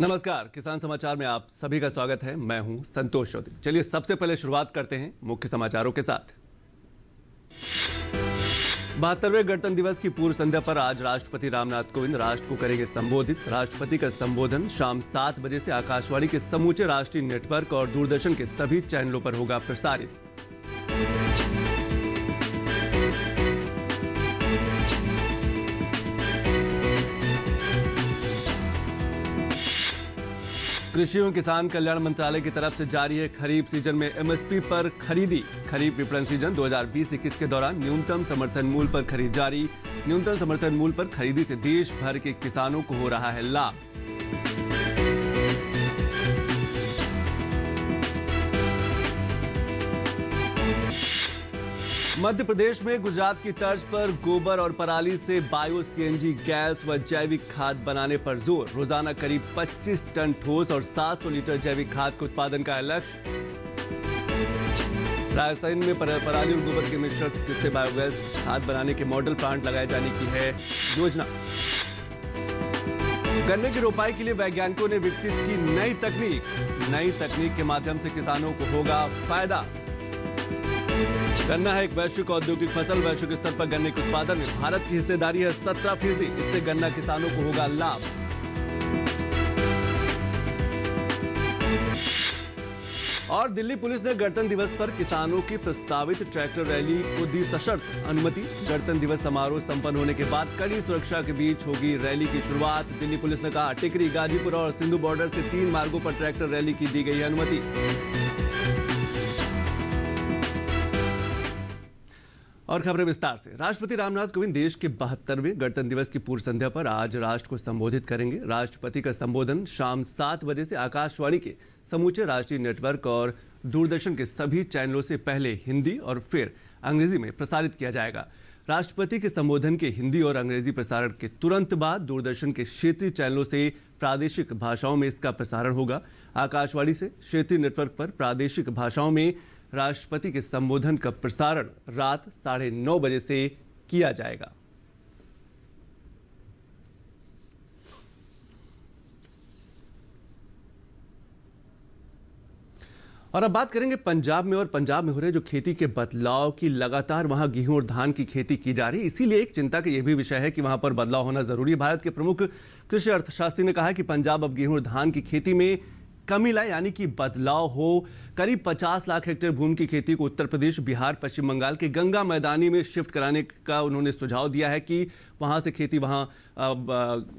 नमस्कार, किसान समाचार में आप सभी का स्वागत है। मैं हूं संतोष चौधरी। चलिए सबसे पहले शुरुआत करते हैं मुख्य समाचारों के साथ। 72वें गणतंत्र दिवस की पूर्व संध्या पर आज राष्ट्रपति रामनाथ कोविंद राष्ट्र को करेंगे संबोधित। राष्ट्रपति का संबोधन शाम 7 बजे से आकाशवाणी के समूचे राष्ट्रीय नेटवर्क और दूरदर्शन के सभी चैनलों पर होगा प्रसारित। कृषि एवं किसान कल्याण मंत्रालय की तरफ से जारी है खरीफ सीजन में एमएसपी पर खरीदी। खरीफ विपणन सीजन 2020-21 के दौरान न्यूनतम समर्थन मूल्य पर खरीद जारी। न्यूनतम समर्थन मूल्य पर खरीदी से देश भर के किसानों को हो रहा है लाभ। मध्य प्रदेश में गुजरात की तर्ज पर गोबर और पराली से बायो सीएनजी गैस व जैविक खाद बनाने पर जोर। रोजाना करीब 25 टन ठोस और 700 लीटर जैविक खाद के उत्पादन का लक्ष्य। रायसेन में पराली और गोबर के मिश्रण से बायोगैस खाद बनाने के मॉडल प्लांट लगाए जाने की है योजना। गन्ने की रोपाई के लिए वैज्ञानिकों ने विकसित की नई तकनीक के माध्यम से किसानों को होगा फायदा। गन्ना है एक वैश्विक औद्योगिक फसल। वैश्विक स्तर पर गन्ने के उत्पादन में भारत की हिस्सेदारी है 17%। इससे गन्ना किसानों को होगा लाभ। और दिल्ली पुलिस ने गणतंत्र दिवस पर किसानों की प्रस्तावित ट्रैक्टर रैली को दी सशर्त अनुमति। गणतंत्र दिवस समारोह संपन्न होने के बाद कड़ी सुरक्षा के बीच होगी रैली की शुरुआत। दिल्ली पुलिस ने कहा, टिकरी, गाजीपुर और सिंधु बॉर्डर से 3 मार्गों पर ट्रैक्टर रैली की दी गई है अनुमति। और खबरें विस्तार से। राष्ट्रपति रामनाथ कोविंद देश के 72वें गणतंत्र दिवस की पूर्व संध्या पर आज राष्ट्र को संबोधित करेंगे। राष्ट्रपति का संबोधन शाम 7 बजे से आकाशवाणी के समूचे राष्ट्रीय नेटवर्क और दूरदर्शन के सभी चैनलों से पहले हिंदी और फिर अंग्रेजी में प्रसारित किया जाएगा। राष्ट्रपति के संबोधन के हिंदी और अंग्रेजी प्रसारण के तुरंत बाद दूरदर्शन के क्षेत्रीय चैनलों से प्रादेशिक भाषाओं में इसका प्रसारण होगा। आकाशवाणी से क्षेत्रीय नेटवर्क पर प्रादेशिक भाषाओं में राष्ट्रपति के संबोधन का प्रसारण रात 9:30 बजे से किया जाएगा। और अब बात करेंगे पंजाब में। और पंजाब में हो रहे जो खेती के बदलाव की लगातार वहां गेहूं और धान की खेती की जा रही है, इसीलिए एक चिंता का यह भी विषय है कि वहां पर बदलाव होना जरूरी है। भारत के प्रमुख कृषि अर्थशास्त्री ने कहा है कि पंजाब अब गेहूं और धान की खेती में कमी लाए, यानी कि बदलाव हो। करीब 50 लाख हेक्टेयर भूमि की खेती को उत्तर प्रदेश, बिहार, पश्चिम बंगाल के गंगा मैदानी में शिफ्ट कराने का उन्होंने सुझाव दिया है कि वहां से खेती वहां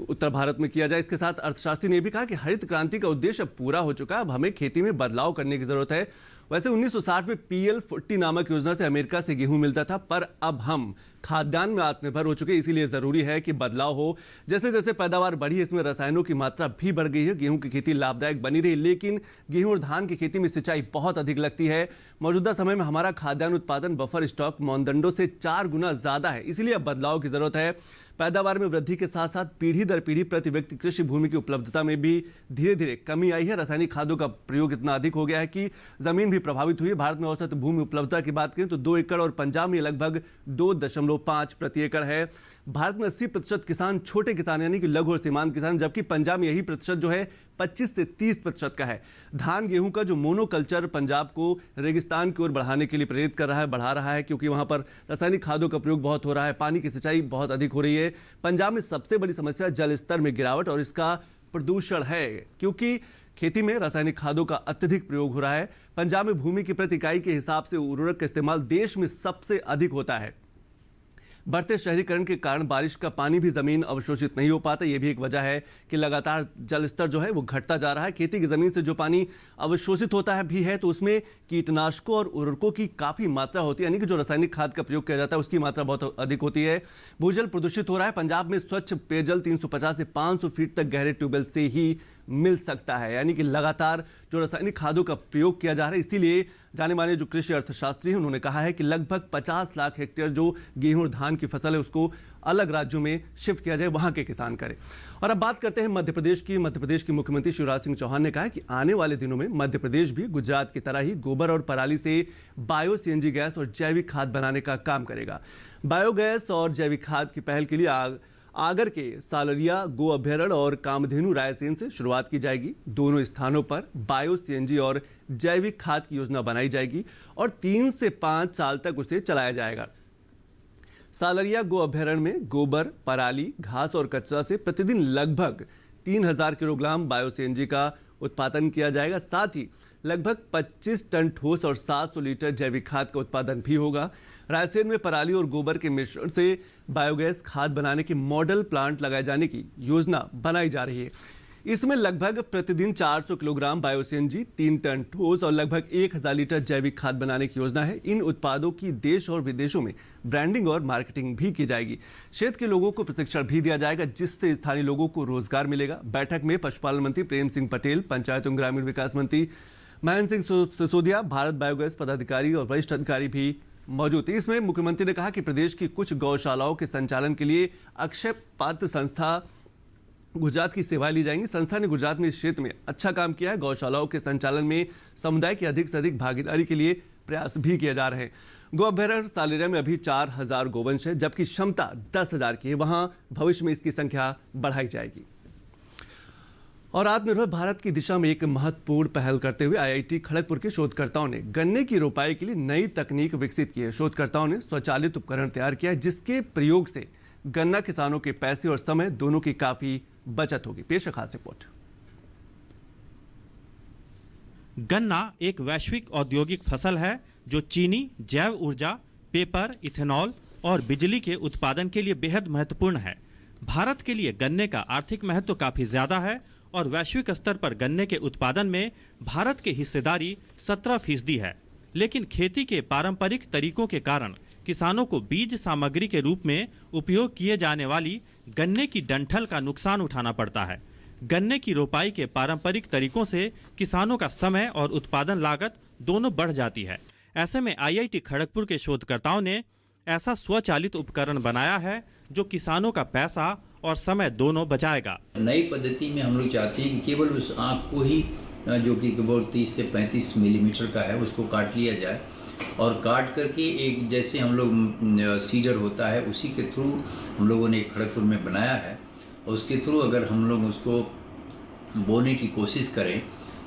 उत्तर भारत में किया जाए। इसके साथ अर्थशास्त्री ने भी कहा कि हरित क्रांति का उद्देश्य अब पूरा हो चुका है, अब हमें खेती में बदलाव करने की जरूरत है। वैसे 1960 में PL40 नामक योजना से अमेरिका से गेहूं मिलता था, पर अब हम खाद्यान्न में आत्मनिर्भर हो चुके हैं। इसीलिए जरूरी है कि बदलाव हो। जैसे जैसे पैदावार बढ़ी, इसमें रसायनों की मात्रा भी बढ़ गई है। गेहूं की खेती लाभदायक बनी रही, लेकिन गेहूं और धान की खेती में सिंचाई बहुत अधिक लगती है। मौजूदा समय में हमारा खाद्यान्न उत्पादन बफर स्टॉक मानदंडों से 4 गुना ज्यादा है, इसलिए अब बदलाव की जरूरत है। पैदावार में वृद्धि के साथ साथ पीढ़ी दर पीढ़ी प्रति व्यक्ति कृषि भूमि की उपलब्धता में भी धीरे धीरे कमी आई है। रासायनिक खादों का प्रयोग इतना अधिक हो गया है कि जमीन भी प्रभावित हुई है। भारत में औसत भूमि उपलब्धता की बात करें तो 2 एकड़ और पंजाब में लगभग 2.5 प्रति एकड़ है। भारत में 80% किसान छोटे किसान यानी कि लघु और सीमांत किसान, जबकि पंजाब में यही प्रतिशत जो है 25 से 30% का है। धान गेहूं का जो मोनोकल्चर पंजाब को रेगिस्तान की ओर बढ़ाने के लिए प्रेरित कर रहा है, बढ़ा रहा है, क्योंकि वहां पर रासायनिक खादों का प्रयोग बहुत हो रहा है, पानी की सिंचाई बहुत अधिक हो रही है। पंजाब में सबसे बड़ी समस्या जल स्तर में गिरावट और इसका प्रदूषण है, क्योंकि खेती में रासायनिक खादों का अत्यधिक प्रयोग हो रहा है। पंजाब में भूमि की प्रति इकाई के हिसाब से उर्वरक का इस्तेमाल देश में सबसे अधिक होता है। बढ़ते शहरीकरण के कारण बारिश का पानी भी जमीन अवशोषित नहीं हो पाता। यह भी एक वजह है कि लगातार जल स्तर जो है वो घटता जा रहा है। खेती की जमीन से जो पानी अवशोषित होता है भी है, तो उसमें कीटनाशकों और उर्वरकों की काफी मात्रा होती है, यानी कि जो रासायनिक खाद का प्रयोग किया जाता है उसकी मात्रा बहुत अधिक होती है। भूजल प्रदूषित हो रहा है। पंजाब में स्वच्छ पेयजल 350 से 500 फीट तक गहरे ट्यूबवेल से ही मिल सकता है, यानी कि लगातार जो रासायनिक खादों का प्रयोग किया जा रहा है। इसीलिए जाने माने जो कृषि अर्थशास्त्री हैं उन्होंने कहा है कि लगभग 50 लाख हेक्टेयर जो गेहूं और धान की फसल है उसको अलग राज्यों में शिफ्ट किया जाए, वहां के किसान करें। और अब बात करते हैं मध्य प्रदेश की। मध्य प्रदेश के मुख्यमंत्री शिवराज सिंह चौहान ने कहा है कि आने वाले दिनों में मध्य प्रदेश भी गुजरात की तरह ही गोबर और पराली से बायो सीएनजी गैस और जैविक खाद बनाने का काम करेगा। बायोगैस और जैविक खाद की पहल के लिए आगर के सालरिया गो अभ्यारण्य और कामधेनु रायसेन से शुरुआत की जाएगी। दोनों स्थानों पर बायो सीएनजी और जैविक खाद की योजना बनाई जाएगी और 3 से 5 साल तक उसे चलाया जाएगा। सालरिया गो अभ्यारण्य में गोबर, पराली, घास और कचरा से प्रतिदिन लगभग 3000 किलोग्राम बायो सीएनजी का उत्पादन किया जाएगा। साथ ही लगभग 25 टन ठोस और 700 लीटर जैविक खाद का उत्पादन भी होगा। रायसेन में पराली और गोबर के मिश्रण से बायोगैस खाद बनाने के मॉडल प्लांट लगाए जाने की योजना बनाई जा रही है। इसमें लगभग प्रतिदिन 400 किलोग्राम बायो सीएनजी, 3 टन ठोस और लगभग 1000 लीटर जैविक खाद बनाने की योजना है। इन उत्पादों की देश और विदेशों में ब्रांडिंग और मार्केटिंग भी की जाएगी। क्षेत्र के लोगों को प्रशिक्षण भी दिया जाएगा, जिससे स्थानीय लोगों को रोजगार मिलेगा। बैठक में पशुपालन मंत्री प्रेम सिंह पटेल, पंचायत एवं ग्रामीण विकास मंत्री महेंद्र सिंह सिसोदिया, भारत बायोगैस पदाधिकारी और वरिष्ठ अधिकारी भी मौजूद थे। इसमें मुख्यमंत्री ने कहा कि प्रदेश की कुछ गौशालाओं के संचालन के लिए अक्षय पात्र संस्था गुजरात की सेवाएं ली जाएंगी। संस्था ने गुजरात में इस क्षेत्र में अच्छा काम किया है। गौशालाओं के संचालन में समुदाय की अधिक से अधिक भागीदारी के लिए प्रयास भी किए जा रहे हैं। गो अभ्यारण्य सालरिया में अभी 4000 गोवंश है, जबकि क्षमता 10,000 की है। वहां भविष्य में इसकी संख्या बढ़ाई जाएगी। और आत्मनिर्भर भारत की दिशा में एक महत्वपूर्ण पहल करते हुए आईआईटी खड़गपुर के शोधकर्ताओं ने गन्ने की रोपाई के लिए नई तकनीक विकसित की है। शोधकर्ताओं ने स्वचालित उपकरण तैयार किया है, जिसके प्रयोग से गन्ना किसानों के पैसे और समय दोनों की काफी बचत होगी। पेश है खास रिपोर्ट। गन्ना एक वैश्विक औद्योगिक फसल है जो चीनी, जैव ऊर्जा, पेपर, इथेनॉल और बिजली के उत्पादन के लिए बेहद महत्वपूर्ण है। भारत के लिए गन्ने का आर्थिक महत्व काफी ज्यादा है और वैश्विक स्तर पर गन्ने के उत्पादन में भारत की हिस्सेदारी 17% है। लेकिन खेती के पारंपरिक तरीकों के कारण किसानों को बीज सामग्री के रूप में उपयोग किए जाने वाली गन्ने की डंठल का नुकसान उठाना पड़ता है। गन्ने की रोपाई के पारंपरिक तरीकों से किसानों का समय और उत्पादन लागत दोनों बढ़ जाती है। ऐसे में आईआईटी खड़गपुर के शोधकर्ताओं ने ऐसा स्वचालित उपकरण बनाया है जो किसानों का पैसा और समय दोनों बचाएगा। नई पद्धति में हम लोग चाहते हैं कि केवल उस आँख को ही जो कि केवल 30 से 35 मिलीमीटर का है उसको काट लिया जाए और काट करके एक जैसे हम लोग सीडर होता है उसी के थ्रू हम लोगों ने खड़गपुर में बनाया है। उसके थ्रू अगर हम लोग उसको बोने की कोशिश करें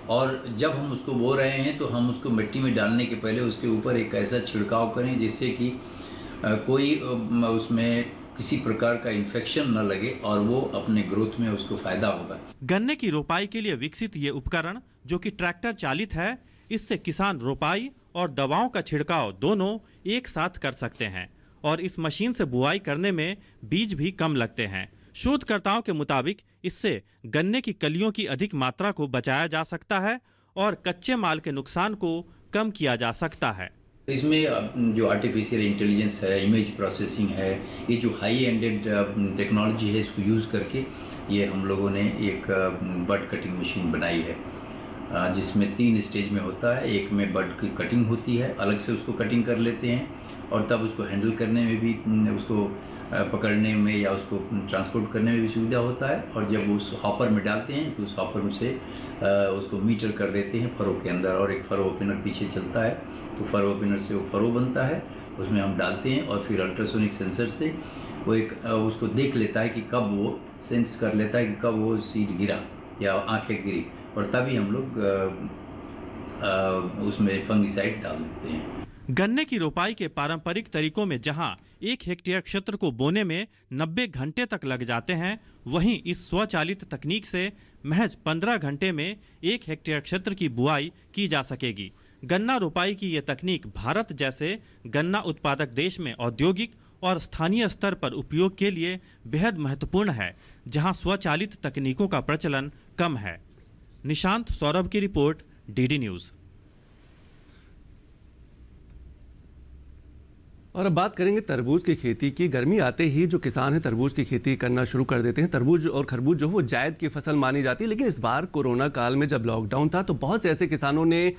और जब हम उसको बो रहे हैं तो हम उसको मिट्टी में डालने के पहले उसके ऊपर एक ऐसा छिड़काव करें जिससे कि कोई उसमें किसी प्रकार का इन्फेक्शन न लगे और वो अपने ग्रोथ में उसको फायदा होगा। गन्ने की रोपाई के लिए विकसित ये उपकरण जो कि ट्रैक्टर चालित है, इससे किसान रोपाई और दवाओं का छिड़काव दोनों एक साथ कर सकते हैं और इस मशीन से बुआई करने में बीज भी कम लगते हैं। शोधकर्ताओं के मुताबिक इससे गन्ने की कलियों की अधिक मात्रा को बचाया जा सकता है और कच्चे माल के नुकसान को कम किया जा सकता है। इसमें जो आर्टिफिशियल इंटेलिजेंस है, इमेज प्रोसेसिंग है, ये जो हाई एंडेड टेक्नोलॉजी है, इसको यूज़ करके ये हम लोगों ने एक बड कटिंग मशीन बनाई है जिसमें 3 स्टेज में होता है। एक में बड की कटिंग होती है, अलग से उसको कटिंग कर लेते हैं और तब उसको हैंडल करने में भी, उसको पकड़ने में या उसको ट्रांसपोर्ट करने में भी सुविधा होता है। और जब उस हॉपर में डालते हैं तो उस हॉपर से उसको मीटर कर देते हैं फरो के अंदर और एक फरो ओपनर पीछे चलता है, तो फरो ओपनर से वो फरो बनता है, उसमें हम डालते हैं और फिर अल्ट्रासोनिक सेंसर से वो एक उसको देख लेता है कि कब वो सेंस कर लेता है कि कब वो सीड गिरा या आंखें गिरी और तभी हम लोग उसमें फंगिसाइड डाल देते हैं। गन्ने की रोपाई के पारंपरिक तरीकों में जहां 1 हेक्टेयर क्षेत्र को बोने में 90 घंटे तक लग जाते हैं, वहीं इस स्वचालित तकनीक से महज 15 घंटे में 1 हेक्टेयर क्षेत्र की बुआई की जा सकेगी। गन्ना रोपाई की ये तकनीक भारत जैसे गन्ना उत्पादक देश में औद्योगिक और स्थानीय स्तर पर उपयोग के लिए बेहद महत्वपूर्ण है, जहां स्वचालित तकनीकों का प्रचलन कम है। निशांत सौरभ की रिपोर्ट, डीडी न्यूज़। और अब बात करेंगे तरबूज की खेती की। गर्मी आते ही जो किसान हैं तरबूज की खेती करना शुरू कर देते हैं। तरबूज और खरबूज जो वो जायद की फसल मानी जाती है, लेकिन इस बार कोरोना काल में जब लॉकडाउन था तो बहुत से ऐसे किसानों ने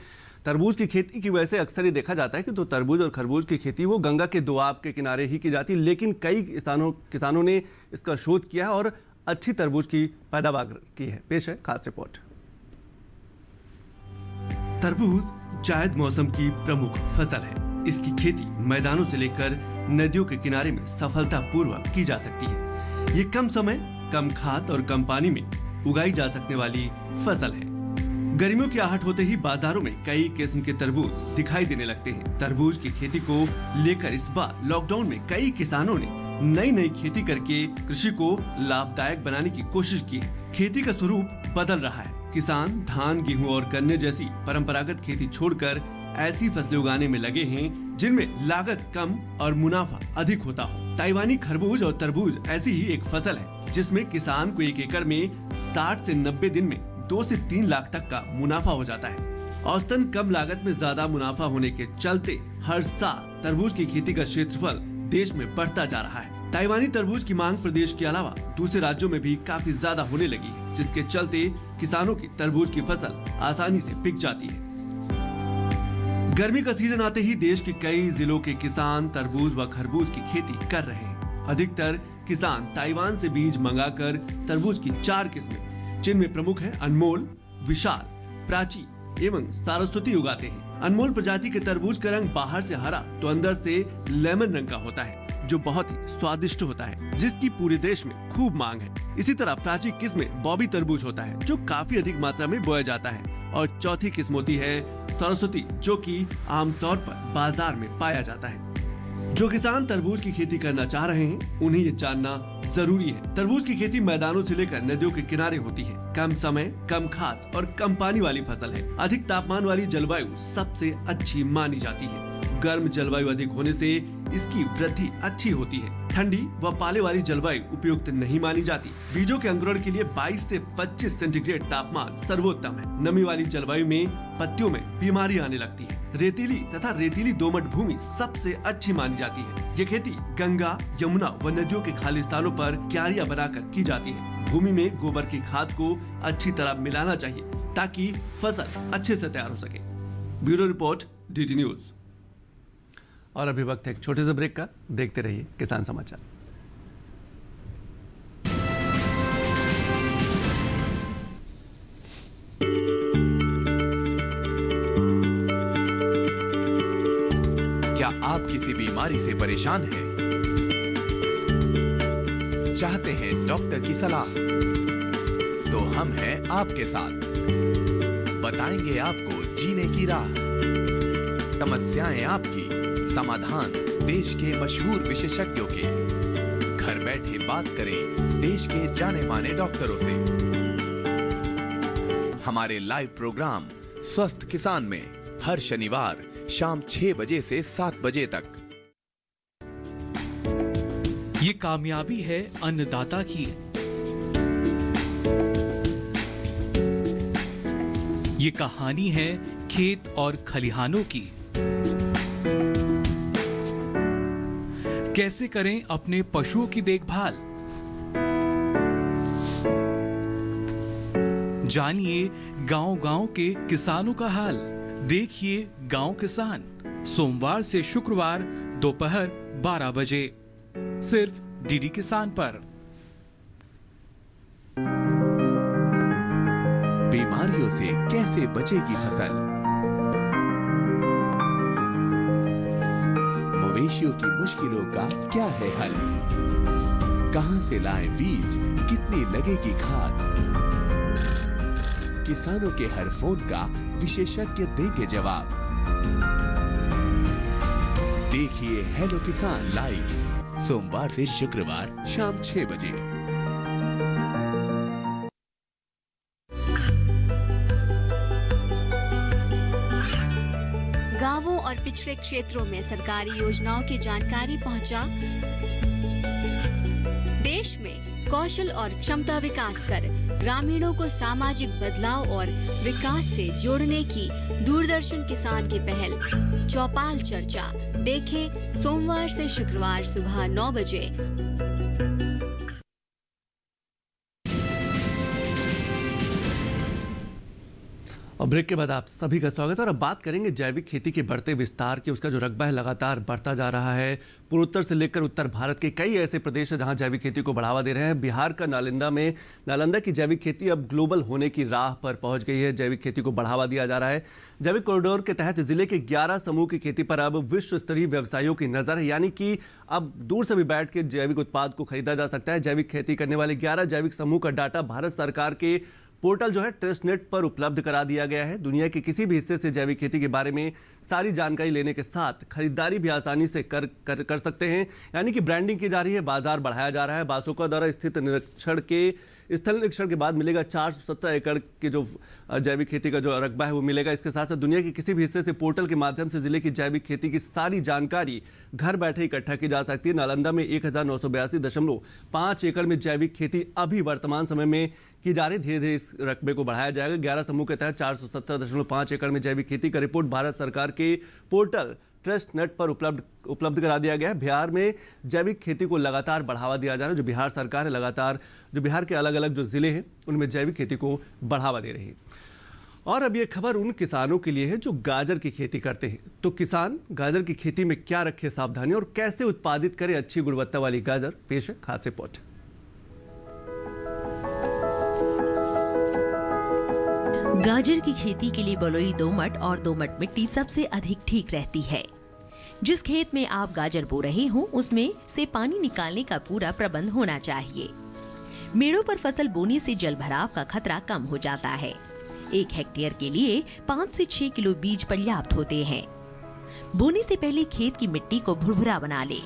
तरबूज की खेती की वजह से अक्सर ही देखा जाता है कि तो तरबूज और खरबूज की खेती वो गंगा के दोआब के किनारे ही की जाती है, लेकिन कई किसानों ने इसका शोध किया है और अच्छी तरबूज की पैदावार की है। पेश है खास रिपोर्ट। तरबूज जायद मौसम की प्रमुख फसल है। इसकी खेती मैदानों से लेकर नदियों के किनारे में सफलतापूर्वक की जा सकती है। ये कम समय, कम खाद और कम पानी में उगाई जा सकने वाली फसल है। गर्मियों की आहट होते ही बाजारों में कई किस्म के तरबूज दिखाई देने लगते हैं। तरबूज की खेती को लेकर इस बार लॉकडाउन में कई किसानों ने नई खेती करके कृषि को लाभदायक बनाने की कोशिश की है। खेती का स्वरूप बदल रहा है। किसान धान, गेहूं और गन्ने जैसी परंपरागत खेती छोड़कर ऐसी फसलें उगाने में लगे हैं जिनमें लागत कम और मुनाफा अधिक होता हो। ताइवानी खरबूज और तरबूज ऐसी ही एक फसल है जिसमें किसान को 1 एकड़ में 60 से 90 दिन में 2 से 3 लाख तक का मुनाफा हो जाता है। औसतन कम लागत में ज्यादा मुनाफा होने के चलते हर साल तरबूज की खेती का क्षेत्रफल देश में बढ़ता जा रहा है। ताइवानी तरबूज की मांग प्रदेश के अलावा दूसरे राज्यों में भी काफी ज्यादा होने लगी है, जिसके चलते किसानों की तरबूज की फसल आसानी से बिक जाती है। गर्मी का सीजन आते ही देश के कई जिलों के किसान तरबूज व खरबूज की खेती कर रहे हैं। अधिकतर किसान ताइवान से बीज मंगाकर तरबूज की 4 किस्में, जिनमें प्रमुख है अनमोल, विशाल, प्राची एवं सरस्वती उगाते हैं। अनमोल प्रजाति के तरबूज का रंग बाहर से हरा तो अंदर से लेमन रंग का होता है, जो बहुत ही स्वादिष्ट होता है, जिसकी पूरे देश में खूब मांग है। इसी तरह प्राची किस्म में बॉबी तरबूज होता है, जो काफी अधिक मात्रा में बोया जाता है। और चौथी किस्म होती है सरस्वती, जो कि आमतौर पर बाजार में पाया जाता है। जो किसान तरबूज की खेती करना चाह रहे हैं उन्हें ये जानना जरूरी है। तरबूज की खेती मैदानों से लेकर नदियों के किनारे होती है। कम समय, कम खाद और कम पानी वाली फसल है। अधिक तापमान वाली जलवायु सबसे अच्छी मानी जाती है। गर्म जलवायु अधिक होने से इसकी वृद्धि अच्छी होती है। ठंडी व पाले वाली जलवायु उपयुक्त नहीं मानी जाती। बीजों के अंकुरण के लिए 22 से 25 सेंटीग्रेड तापमान सर्वोत्तम है। नमी वाली जलवायु में पत्तियों में बीमारी आने लगती है। रेतीली तथा रेतीली दोमट भूमि सबसे अच्छी मानी जाती है। ये खेती गंगा, यमुना व नदियों के खाली स्थानों पर क्यारियां बनाकर की जाती है। भूमि में गोबर की खाद को अच्छी तरह मिलाना चाहिए ताकि फसल अच्छे से तैयार हो सके। Bureau report, DD news. और अभी वक्त है एक छोटे से ब्रेक का। देखते रहिए किसान समाचार। क्या आप किसी बीमारी से परेशान हैं? चाहते हैं डॉक्टर की सलाह? तो हम हैं आपके साथ। बताएंगे आपको जीने की राह। समस्याएं आपकी, समाधान देश के मशहूर विशेषज्ञों के। घर बैठे बात करें देश के जाने माने डॉक्टरों से। हमारे लाइव प्रोग्राम स्वस्थ किसान में हर शनिवार शाम 6 बजे से 7 बजे तक। ये कामयाबी है अन्नदाता की। ये कहानी है खेत और खलिहानों की। कैसे करें अपने पशुओं की देखभाल, जानिए गांव-गांव के किसानों का हाल। देखिए गांव किसान, सोमवार से शुक्रवार दोपहर 12 बजे सिर्फ DD किसान पर। बीमारियों से कैसे बचेगी फसल? मवेशियों की मुश्किलों का क्या है हल? कहां से लाएं बीज, कितनी लगेगी खाद? किसानों के हर फोन का विशेषज्ञ देंगे जवाब। देखिए हेलो किसान लाइव सोमवार से शुक्रवार शाम 6 बजे। गांवों और पिछड़े क्षेत्रों में सरकारी योजनाओं की जानकारी पहुंचा। देश में कौशल और क्षमता विकास कर ग्रामीणों को सामाजिक बदलाव और विकास से जोड़ने की दूरदर्शन किसान की पहल चौपाल चर्चा देखें सोमवार से शुक्रवार सुबह 9 बजे। और ब्रेक के बाद आप सभी का स्वागत है। और अब बात करेंगे जैविक खेती के बढ़ते विस्तार की। उसका जो रकबा है लगातार बढ़ता जा रहा है। पूर्वोत्तर से लेकर उत्तर भारत के कई ऐसे प्रदेश हैं जहां जैविक खेती को बढ़ावा दे रहे हैं। बिहार का नालंदा की जैविक खेती अब ग्लोबल होने की राह पर पहुंच गई है। जैविक खेती को बढ़ावा दिया जा रहा है। जैविक कॉरिडोर के तहत जिले के 11 समूह की खेती पर अब विश्व स्तरीय व्यवसायियों की नजर है, यानी कि अब दूर से भी बैठ के जैविक उत्पाद को खरीदा जा सकता है। जैविक खेती करने वाले 11 जैविक समूह का डाटा भारत सरकार के पोर्टल जो है ट्रस्टनेट पर उपलब्ध करा दिया गया है। दुनिया के किसी भी हिस्से से जैविक खेती के बारे में सारी जानकारी लेने के साथ खरीदारी भी आसानी से कर सकते हैं, यानी कि ब्रांडिंग की जा रही है, बाजार बढ़ाया जा रहा है। बासोका द्वारा स्थित स्थल निरीक्षण के बाद मिलेगा 417 एकड़ के जो जैविक खेती का जो रकबा है वो मिलेगा। इसके साथ साथ दुनिया के किसी भी हिस्से से पोर्टल के माध्यम से जिले की जैविक खेती की सारी जानकारी घर बैठे इकट्ठा की जा सकती है। नालंदा में 1982.5 एकड़ में जैविक खेती अभी वर्तमान समय में की जा रही। धीरे धीरे इस रकबे को बढ़ाया जाएगा। 11 समूह के तहत 417.5 एकड़ में जैविक खेती का रिपोर्ट भारत सरकार के पोर्टल ट्रस्टनेट पर उपलब्ध करा दिया गया है। बिहार में जैविक खेती को लगातार बढ़ावा दिया जा रहा है। जो बिहार सरकार है लगातार जो बिहार के अलग अलग जो जिले हैं उनमें जैविक खेती को बढ़ावा दे रही है। और अब ये खबर उन किसानों के लिए है जो गाजर की खेती करते हैं। तो किसान गाजर की खेती में क्या रखे सावधानी और कैसे उत्पादित करें अच्छी गुणवत्ता वाली गाजर, पेश है खास रिपोर्ट। गाजर की खेती के लिए बलुई दोमट और दोमट मिट्टी सबसे अधिक ठीक रहती है। जिस खेत में आप गाजर बो रहे हो उसमें से पानी निकालने का पूरा प्रबंध होना चाहिए। मेड़ों पर फसल बोने से जल भराव का खतरा कम हो जाता है। 1 हेक्टेयर के लिए 5 से 6 किलो बीज पर्याप्त होते हैं। बोने से पहले खेत की मिट्टी को भुरभुरा बना ले।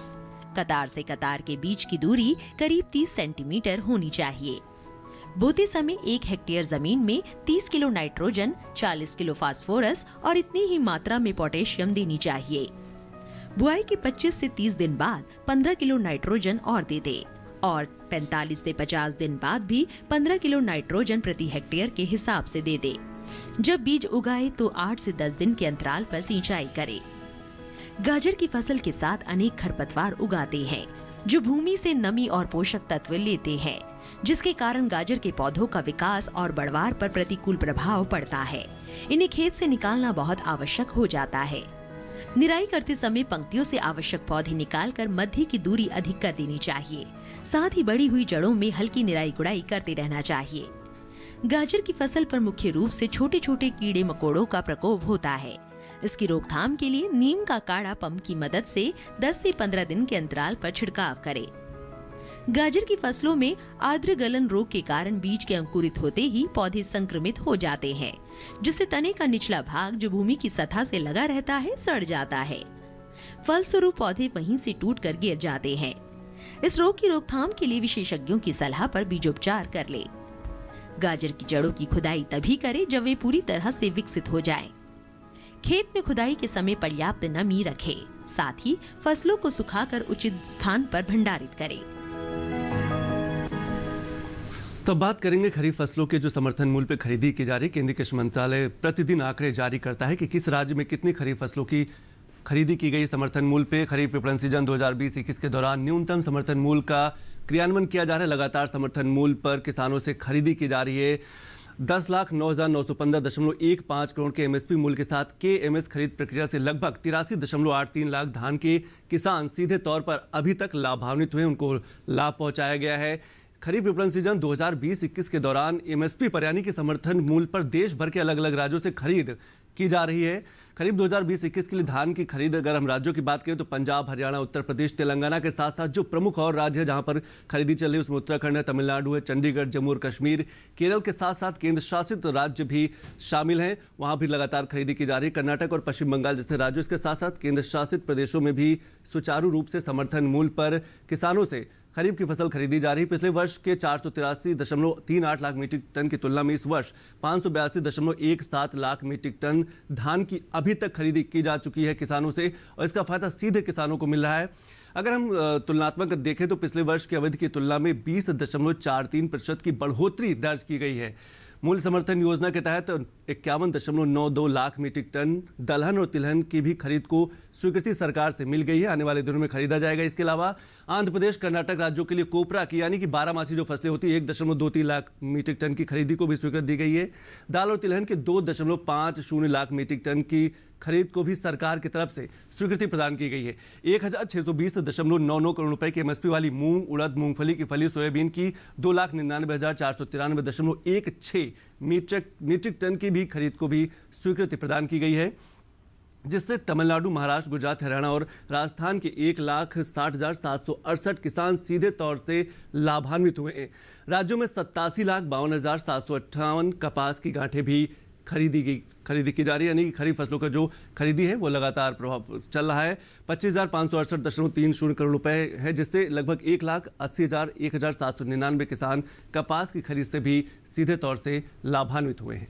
कतार से कतार के बीच की दूरी करीब 30 सेंटीमीटर होनी चाहिए। बोते समय 1 हेक्टेयर जमीन में 30 किलो नाइट्रोजन, 40 किलो फास्फोरस और इतनी ही मात्रा में पोटेशियम देनी चाहिए। बुआई के 25 से 30 दिन बाद 15 किलो नाइट्रोजन और दे दे और 45 से 50 दिन बाद भी 15 किलो नाइट्रोजन प्रति हेक्टेयर के हिसाब से दे दे। जब बीज उगाए तो 8 से 10 दिन के अंतराल पर सिंचाई करे। गाजर की फसल के साथ अनेक खरपतवार उगाते हैं जो भूमि से नमी और पोषक तत्व लेते हैं, जिसके कारण गाजर के पौधों का विकास और बढ़वार पर प्रतिकूल प्रभाव पड़ता है। इन्हें खेत से निकालना बहुत आवश्यक हो जाता है। निराई करते समय पंक्तियों से आवश्यक पौधे निकालकर मध्य की दूरी अधिक कर देनी चाहिए। साथ ही बढ़ी हुई जड़ों में हल्की निराई गुड़ाई करते रहना चाहिए। गाजर की फसल पर मुख्य रूप से छोटे छोटे कीड़े मकोड़ों का प्रकोप होता है। इसकी रोकथाम के लिए नीम का काढ़ा पंप की मदद से 10 से 15 दिन के अंतराल पर छिड़काव करें। गाजर की फसलों में आर्द्र गलन रोग के कारण बीज के अंकुरित होते ही पौधे संक्रमित हो जाते हैं, जिससे तने का निचला भाग जो भूमि की सतह से लगा रहता है सड़ जाता है। फलस्वरूप पौधे वहीं से टूटकर गिर जाते हैं। इस रोग की रोकथाम के लिए विशेषज्ञों की सलाह पर बीजोपचार कर ले। गाजर की जड़ों की खुदाई तभी करें जब वे पूरी तरह से विकसित हो जाएं। खेत में खुदाई के समय पर्याप्त नमी रखें। साथ ही फसलों को सुखाकर उचित स्थान पर भंडारित करें। तो बात करेंगे खरीफ फसलों के जो समर्थन मूल्य पे खरीदी की जा रही है। केंद्रीय कृषि मंत्रालय प्रतिदिन आंकड़े जारी करता है कि किस राज्य में कितनी खरीफ फसलों की खरीदी की गई। समर्थन मूल्य पे खरीफ विपणन सीजन 2020-21 के दौरान न्यूनतम समर्थन मूल्य का क्रियान्वयन किया जा रहा है। लगातार समर्थन मूल्य पर किसानों से खरीदी की जा रही है। 10,09,915.15 करोड़ के एमएसपी मूल्य के साथ केएमएस खरीद प्रक्रिया से लगभग 83.83 लाख धान के किसान सीधे तौर पर अभी तक लाभान्वित हुए, उनको लाभ पहुंचाया गया है। खरीफ विपणन सीजन 2020-21 के दौरान एमएसपी पर यानी कि समर्थन मूल्य पर देश भर के अलग अलग राज्यों से खरीद की जा रही है। खरीफ 2020-21 के लिए धान की खरीद अगर हम राज्यों की बात करें तो पंजाब, हरियाणा, उत्तर प्रदेश, तेलंगाना के साथ साथ जो प्रमुख और राज्य है जहां पर खरीदी चल रही है उसमें उत्तराखंड है, तमिलनाडु है, चंडीगढ़, जम्मू और कश्मीर, केरल के साथ साथ केंद्र शासित राज्य भी शामिल हैं, वहां भी लगातार खरीदी की जा रही है। कर्नाटक और पश्चिम बंगाल जैसे राज्यों इसके साथ साथ केंद्र शासित प्रदेशों में भी सुचारू रूप से समर्थन मूल्य पर किसानों से खरीफ की फसल खरीदी जा रही है। पिछले वर्ष के 483.38 लाख मीट्रिक टन की तुलना में इस वर्ष 582.17 लाख मीट्रिक टन धान की अभी तक खरीदी की जा चुकी है किसानों से, और इसका फायदा सीधे किसानों को मिल रहा है। अगर हम तुलनात्मक देखें तो पिछले वर्ष की अवधि की तुलना में 20.43% की बढ़ोतरी दर्ज की गई है। मूल्य समर्थन योजना के तहत 51.92 लाख मीट्रिक टन दलहन और तिलहन की भी खरीद को स्वीकृति सरकार से मिल गई है। आने वाले दिनों में खरीदा जाएगा। इसके अलावा आंध्र प्रदेश, कर्नाटक राज्यों के लिए कोपरा की यानी कि 12 जो फसलें होती है 1.23 लाख मीट्रिक टन की खरीदी को भी स्वीकृति दी गई है। दाल और तिलहन के 2.50 लाख मीट्रिक टन की खरीद को भी सरकार की तरफ से स्वीकृति प्रदान की गई है। 1620.99 करोड़ रुपए की एमएसपी वाली मूंग, उड़द, मूंगफली की फली, सोयाबीन की 2,99,493.16 मीट्रिक टन की भी खरीद को भी स्वीकृति प्रदान की गई है, जिससे तमिलनाडु, महाराष्ट्र, गुजरात, हरियाणा और राजस्थान के 1,60,768 किसान सीधे तौर से लाभान्वित हुए हैं। राज्यों में 87,52,758 कपास की गांठें भी खरीदी की जा रही है, यानी कि खरीफ फसलों का जो खरीदी है वो लगातार प्रभाव चल रहा है। 25,568.30 करोड़ रुपए है, जिससे लगभग 1,80,001,799 किसान कपास की खरीद से भी सीधे तौर से लाभान्वित हुए हैं।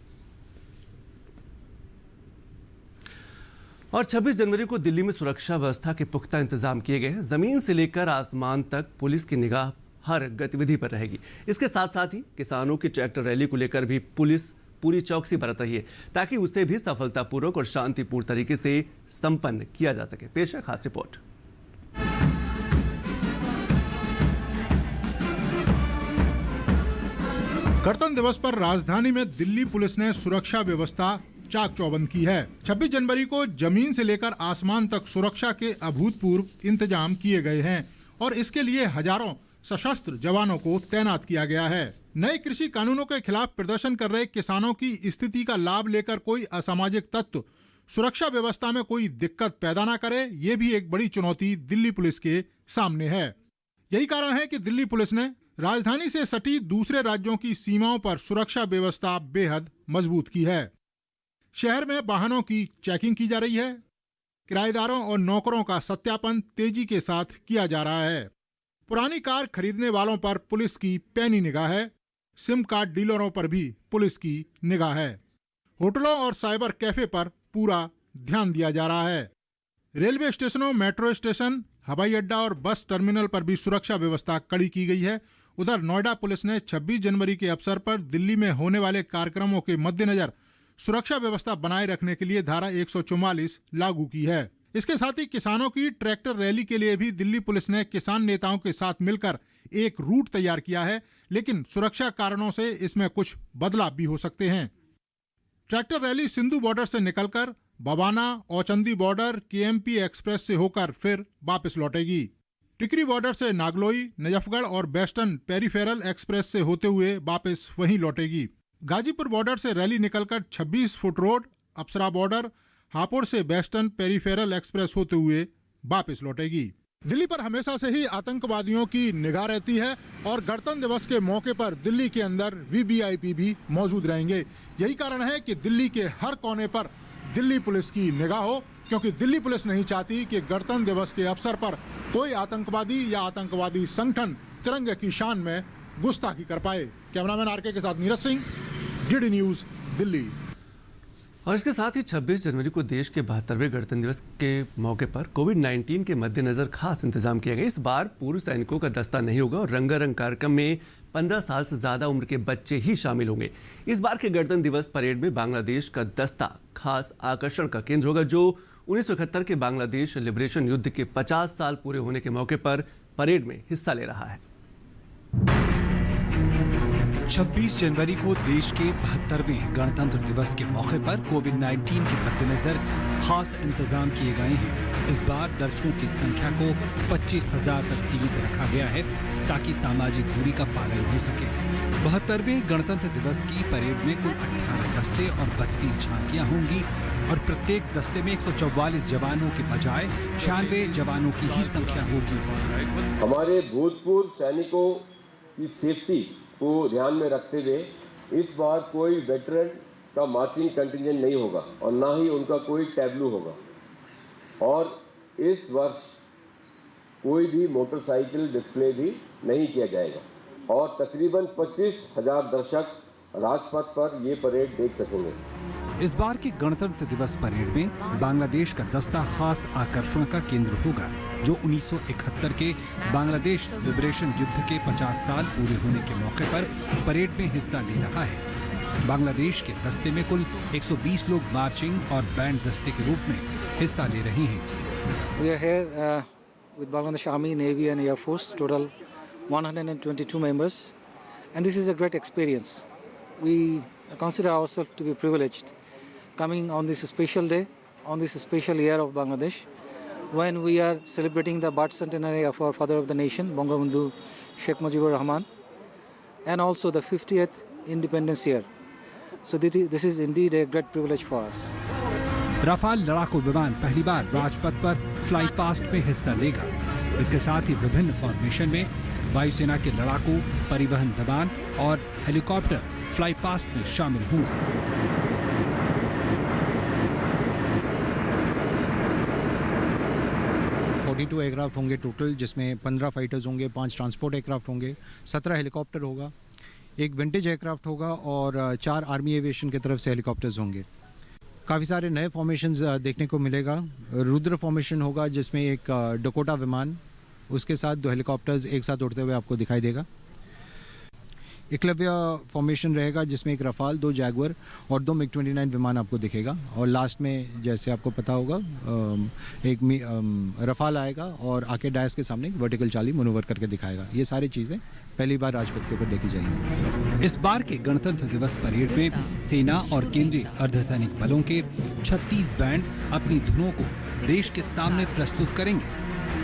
और 26 जनवरी को दिल्ली में सुरक्षा व्यवस्था के पुख्ता इंतजाम किए गए हैं। जमीन से लेकर आसमान तक पुलिस की निगाह हर गतिविधि पर रहेगी। इसके साथ साथ ही किसानों की ट्रैक्टर रैली को लेकर भी पुलिस पूरी चौकसी बरत रही है, ताकि उसे भी सफलतापूर्वक और शांतिपूर्ण तरीके से संपन्न किया जा सके। पेश है खास रिपोर्ट। गणतंत्र दिवस पर राजधानी में दिल्ली पुलिस ने सुरक्षा व्यवस्था चाक चौबंद की है। 26 जनवरी को जमीन से लेकर आसमान तक सुरक्षा के अभूतपूर्व इंतजाम किए गए हैं और इसके लिए हजारों सशस्त्र जवानों को तैनात किया गया है। नए कृषि कानूनों के खिलाफ प्रदर्शन कर रहे किसानों की स्थिति का लाभ लेकर कोई असामाजिक तत्व सुरक्षा व्यवस्था में कोई दिक्कत पैदा न करे, ये भी एक बड़ी चुनौती दिल्ली पुलिस के सामने है। यही कारण है कि दिल्ली पुलिस ने राजधानी से सटी दूसरे राज्यों की सीमाओं पर सुरक्षा व्यवस्था बेहद मजबूत की है। शहर में वाहनों की चेकिंग की जा रही है। किराएदारों और नौकरों का सत्यापन तेजी के साथ किया जा रहा है। पुरानी कार खरीदने वालों पर पुलिस की पैनी निगाह है। सिम कार्ड डीलरों पर भी पुलिस की निगाह है। होटलों और साइबर कैफे पर पूरा ध्यान दिया जा रहा है। रेलवे स्टेशनों, मेट्रो स्टेशन, हवाई अड्डा और बस टर्मिनल पर भी सुरक्षा व्यवस्था कड़ी की गई है। उधर नोएडा पुलिस ने 26 जनवरी के अवसर पर दिल्ली में होने वाले कार्यक्रमों के मद्देनजर सुरक्षा व्यवस्था बनाए रखने के लिए धारा 144 लागू की है। इसके साथ ही किसानों की ट्रैक्टर रैली के लिए भी दिल्ली पुलिस ने किसान नेताओं के साथ मिलकर एक रूट तैयार किया है, लेकिन सुरक्षा कारणों से इसमें कुछ बदलाव भी हो सकते हैं। ट्रैक्टर रैली सिंधु बॉर्डर से निकलकर बवाना, औचंदी बॉर्डर, केएमपी एक्सप्रेस से होकर फिर वापस लौटेगी। टिकरी बॉर्डर से नागलोई, नजफगढ़ और वेस्टर्न पेरीफेरल एक्सप्रेस से होते हुए वापस वहीं लौटेगी। गाजीपुर बॉर्डर से रैली निकलकर 26 फुट रोड, अप्सरा बॉर्डर, हापुड़ से वेस्टर्न पेरीफेरल एक्सप्रेस होते हुए वापस लौटेगी। दिल्ली पर हमेशा से ही आतंकवादियों की निगाह रहती है और गणतंत्र दिवस के मौके पर दिल्ली के अंदर वीवीआईपी भी मौजूद रहेंगे। यही कारण है कि दिल्ली के हर कोने पर दिल्ली पुलिस की निगाह हो, क्योंकि दिल्ली पुलिस नहीं चाहती कि गणतंत्र दिवस के अवसर पर कोई आतंकवादी या आतंकवादी संगठन तिरंगे की शान में गुस्ताखी कर पाए। कैमरामैन आरके के साथ नीरज सिंह, डीडी न्यूज, दिल्ली। और इसके साथ ही 26 जनवरी को देश के 72वें गणतंत्र दिवस के मौके पर कोविड-19 के मद्देनजर खास इंतजाम किया गया। इस बार पूर्व सैनिकों का दस्ता नहीं होगा और रंगारंग कार्यक्रम में 15 साल से ज्यादा उम्र के बच्चे ही शामिल होंगे। इस बार के गणतंत्र दिवस परेड में बांग्लादेश का दस्ता खास आकर्षण का केंद्र होगा, जो 1971 के बांग्लादेश लिबरेशन युद्ध के 50 साल पूरे होने के मौके पर परेड में हिस्सा ले रहा है। 26 जनवरी को देश के 72वें गणतंत्र दिवस के मौके पर कोविड-19 के मद्देनजर खास इंतजाम किए गए हैं। इस बार दर्शकों की संख्या को 25,000 तक सीमित रखा गया है, ताकि सामाजिक दूरी का पालन हो सके। 72वें गणतंत्र दिवस की परेड में कुल 18 दस्ते और 32 झांकियां होंगी और प्रत्येक दस्ते में 144 जवानों के बजाय 96 जवानों की ही संख्या होगी। हमारे भूतपूर्व सैनिकों की सेफ्टी को ध्यान में रखते हुए इस बार कोई वेटरन का मार्चिंग कंटिंजेंट नहीं होगा और ना ही उनका कोई टैब्लू होगा। और इस वर्ष कोई भी मोटरसाइकिल डिस्प्ले भी नहीं किया जाएगा और तकरीबन 25,000 दर्शक राजपथ पर ये परेड देख सकेंगे। इस बार की गणतंत्र दिवस परेड में बांग्लादेश का दस्ता खास आकर्षण का केंद्र होगा, जो 1971 के बांग्लादेश लिबरेशन युद्ध के 50 साल पूरे होने के मौके पर परेड में हिस्सा ले रहा है। बांग्लादेश के दस्ते में कुल 120 लोग मार्चिंग और बैंड दस्ते के रूप में हिस्सा ले रहे हैं। We are here with Bangladesh Army, Navy and Air Force, total 122 members, and this is a great experience. We consider ourselves to be privileged coming on this special day, on this special year of Bangladesh, when we are celebrating the birth centenary of our father of the nation, Bangabandhu Sheikh Mujibur Rahman, and also the 50th independence year. So this is indeed a great privilege for us. Rafale लड़ाकू विमान पहली बार राजपथ पर fly past में हिस्सा लेगा। इसके साथ ही विभिन्न फॉर्मेशन में वायुसेना के लड़ाकू, परिवहन विमान और हेलीकॉप्टर फ्लाई पास्ट में शामिल होंगे। टू एयरक्राफ्ट होंगे टोटल, जिसमें 15 फाइटर्स होंगे, 5 ट्रांसपोर्ट एयरक्राफ्ट होंगे, 17 हेलीकॉप्टर होगा, एक विंटेज एयरक्राफ्ट होगा और 4 आर्मी एविएशन की तरफ से हेलीकॉप्टर्स होंगे। काफ़ी सारे नए फॉर्मेशंस देखने को मिलेगा। रुद्र फॉर्मेशन होगा जिसमें एक डकोटा विमान, उसके साथ 2 हेलीकॉप्टर्स एक साथ उड़ते हुए आपको दिखाई देगा। एकलव्य फॉर्मेशन रहेगा जिसमें एक रफाल, 2 जैगुआर और 2 MiG-29 विमान आपको दिखेगा। और लास्ट में जैसे आपको पता होगा एक रफाल आएगा और आके डायस के सामने वर्टिकल चाली मनूवर करके दिखाएगा। ये सारी चीज़ें पहली बार राजपथ के ऊपर देखी जाएंगी। इस बार के गणतंत्र दिवस परेड में सेना और केंद्रीय अर्धसैनिक बलों के 36 बैंड अपनी धुनों को देश के सामने प्रस्तुत करेंगे।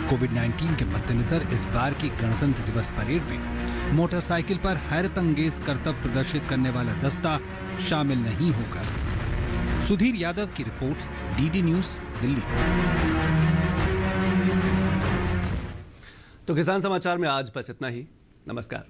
कोविड-19 के मद्देनजर इस बार की गणतंत्र दिवस परेड में मोटरसाइकिल पर हैरतअंगेज करतब प्रदर्शित करने वाला दस्ता शामिल नहीं होगा। सुधीर यादव की रिपोर्ट, डीडी न्यूज, दिल्ली। तो किसान समाचार में आज बस इतना ही। नमस्कार।